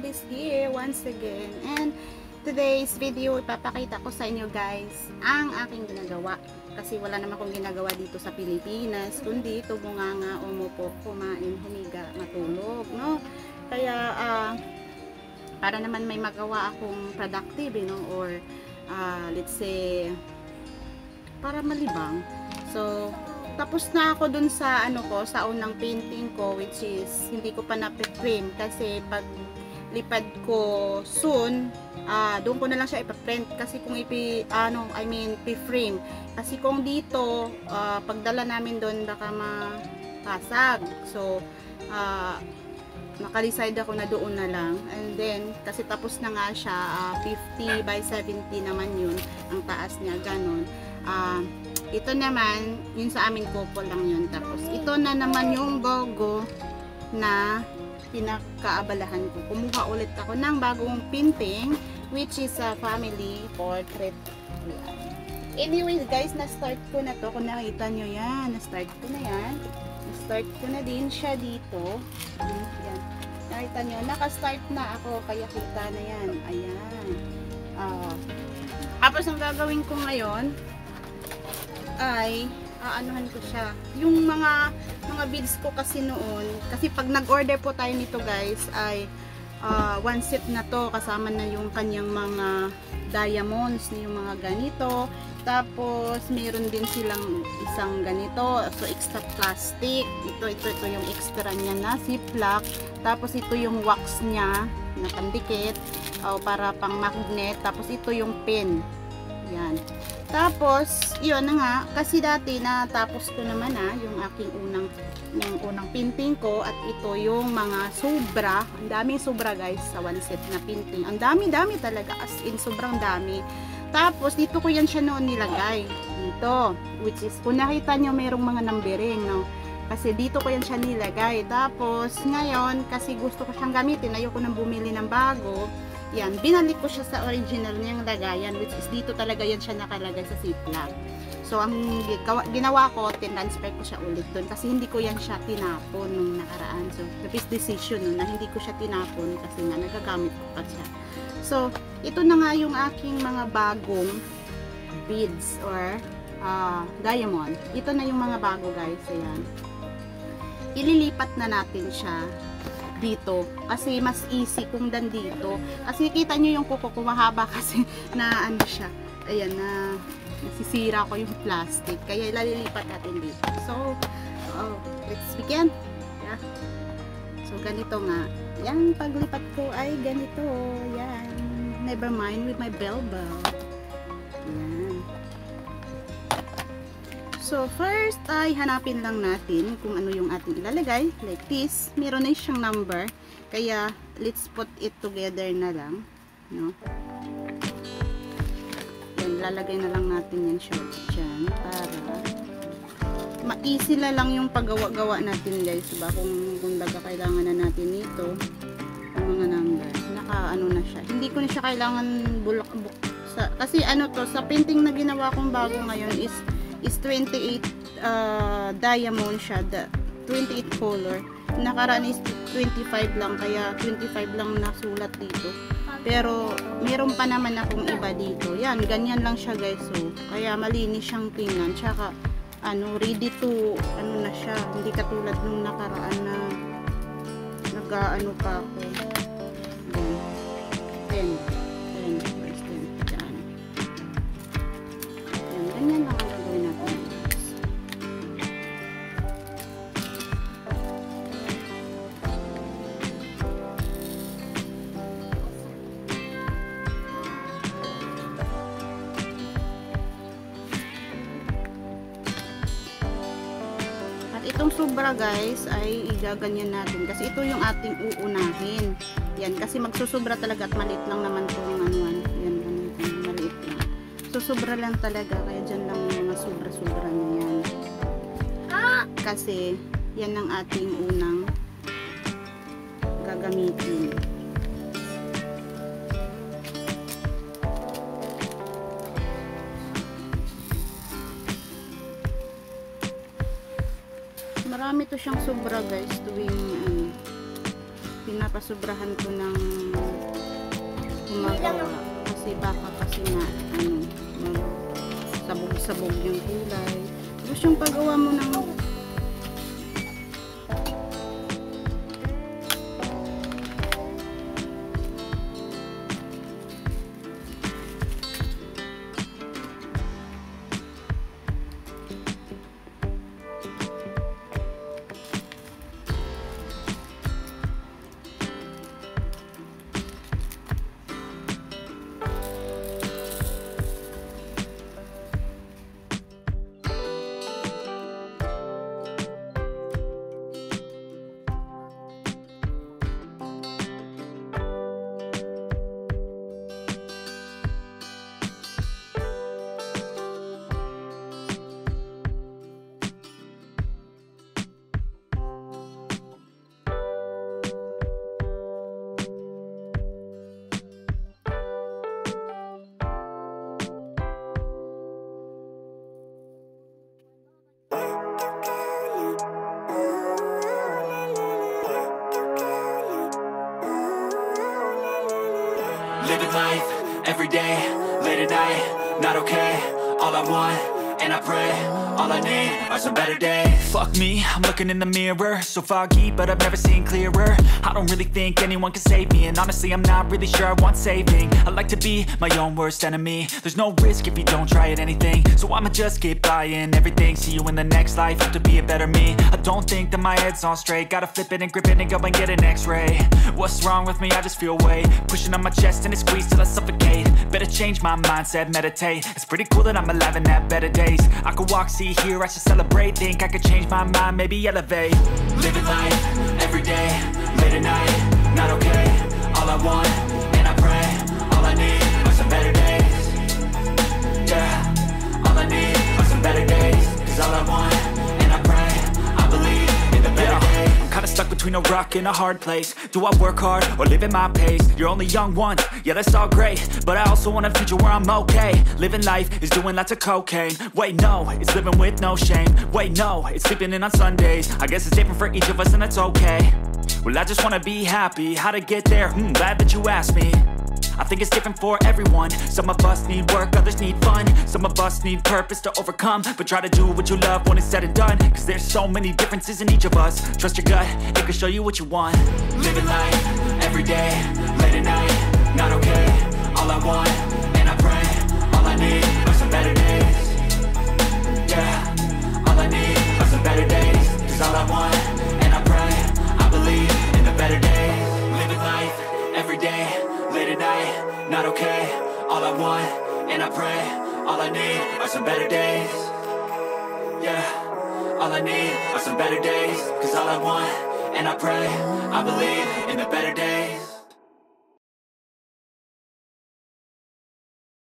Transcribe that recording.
is here once again, and today's video ipapakita ko sa inyo guys ang aking ginagawa kasi wala naman akong ginagawa dito sa Pilipinas kundi ito bunganga, umupo, kumain, humiga, matulog, no? Kaya para naman may magawa akong productive, or let's say para malibang. So tapos na ako dun sa sa unang painting ko, which is hindi ko pa na-frame kasi pag lipad ko soon, doon ko na lang siya ipa-print kasi kung i-frame kasi kung dito pagdala namin doon baka makasag. So naka-decide ako na doon na lang, and then kasi tapos na nga siya, 50 by 70 naman yun ang taas niya, ganon. Ito naman, yun sa aming couple lang yun. Tapos, ito na naman yung logo na pinakaabalahan ko. Kumuha ulit ako ng bagong painting, which is a family portrait. Anyways, guys, na-start ko na to. Kung nakita nyo yan, na-start ko na yan. Na-start ko na din siya dito. Yan. Nakita nyo, naka-start na ako, kaya kita na yan. Ayan. Tapos, ang gagawin ko ngayon, ay aanuhan ko siya. Yung mga beads ko kasi noon, kasi pag nag-order po tayo nito guys, ay one set na to, kasama na yung kanyang mga diamonds, yung mga ganito. Tapos meron din silang isang ganito, so extra plastic. Ito yung extra niya na ziplock. Tapos ito yung wax niya na pandikit, para pang magnet. Tapos ito yung pin. Yan. Tapos, yun na nga, kasi dati natapos ko naman yung aking unang painting ko, at ito yung mga sobra. Ang daming sobra guys sa one set na painting. Ang dami talaga, as in sobrang dami. Tapos, dito ko yan siya noon nilagay. Dito, which is, kung nakita nyo mayroong mga numbering, no? Kasi dito ko yan siya nilagay. Tapos, ngayon, kasi gusto ko siyang gamitin, ayoko nang bumili ng bago. Yan, binalik ko siya sa original niyang lagayan, which is dito talaga yan siya nakalagay sa ziplock. So, ang ginawa ko, tinransfer ko siya ulit doon kasi hindi ko yan siya tinapon nung nakaraan. So, the best decision na hindi ko siya tinapon kasi nga nagagamit ko pa siya. So, ito na nga yung aking mga bagong beads or diamond. Ito na yung mga bago guys. Ayan. Ililipat na natin siya dito kasi mas easy kung dan dito kasi kita nyo yung kuko ko mahaba kasi na siya, ayan, na nasisira ko yung plastic, kaya ilalilipat natin dito. So let's begin. Yeah. So ganito nga yan, paglipat ko ay ganito yan, never mind with my bell. Yan. So, first ay hanapin lang natin kung ano yung ating ilalagay. Like this, meron na siyang number. Kaya, let's put it together na lang. No? Yan, lalagay na lang natin yan short dyan. Para ma-easy na lang yung paggawa-gawa natin guys. Diba? Kung baga kailangan na natin ito, ang mga number. Naka-ano na siya. Hindi ko na siya kailangan bulak-buk. Kasi sa painting na ginawa kong bago ngayon is 28 diamond siya, 28 color. Nakaraan is 25 lang, kaya 25 lang nasulat dito. Pero meron pa naman akong iba dito. Yan, ganyan lang siya guys. So, kaya malinis siyang tingnan. Tsaka ready to na siya. Hindi katulad nung nakaraan na nag-ano pa ako. Then, first 10 dyan. Yan, ganyan lang. Itong sobra guys ay igaganyan natin kasi ito yung ating uunahin. Yan, kasi magsusobra talaga at maliit lang naman itong yan, maliit lang. So sobra lang talaga, kaya dyan lang yung mga sobra-sobra na yan. Kasi yan ang ating unang gagamitin. Marami to siyang sobra guys tuwing pinapasobrahan ko ng gumagawa kasi baka kasi na sabog-sabog yung kulay. Tapos yung paggawa mo ng living life, every day, late at night, not okay. All I want, and I pray, all I need are some better days. Fuck me, I'm looking in the mirror, so foggy, but I've never seen clearer. I don't really think anyone can save me, and honestly I'm not really sure I want saving. I like to be my own worst enemy. There's no risk if you don't try at anything, so I'ma just keep buying everything. See you in the next life, have to be a better me. I don't think that my head's on straight, gotta flip it and grip it and go and get an x-ray. What's wrong with me? I just feel weight pushing on my chest and it squeezes till I suffocate. Better change my mindset, meditate. It's pretty cool that I'm alive and have better days. I could walk, see, hear, I should celebrate. Think I could change my mind, maybe elevate. Living life, every day, late at night, not okay. All I want, and I pray, all I need are some better days. Yeah, all I need are some better days. Cause all I want, and I pray, I believe in the better days. I'm kinda stuck between a rock and a hard place. Do I work hard or live at my pace? You're only young once, yeah that's all great, but I also want a future where I'm okay. Living life is doing lots of cocaine. Wait no, it's living with no shame. Wait no, it's sleeping in on Sundays. I guess it's different for each of us and that's okay. Well I just wanna be happy, how to get there? Glad that you asked me. I think it's different for everyone. Some of us need work, others need fun. Some of us need purpose to overcome. But try to do what you love when it's said and done. Cause there's so many differences in each of us. Trust your gut, it can show you what you want. Living life, every day, late at night, not okay. All I want, and I pray, all I need are some better days. Yeah, all I need are some better days. Cause all I want, and I pray, I believe in the better days. Living life, every day, late at night, not okay. All I want, and I pray, all I need are some better days. Yeah, all I need are some better days. Cause all I want, and I pray, I believe in the better days.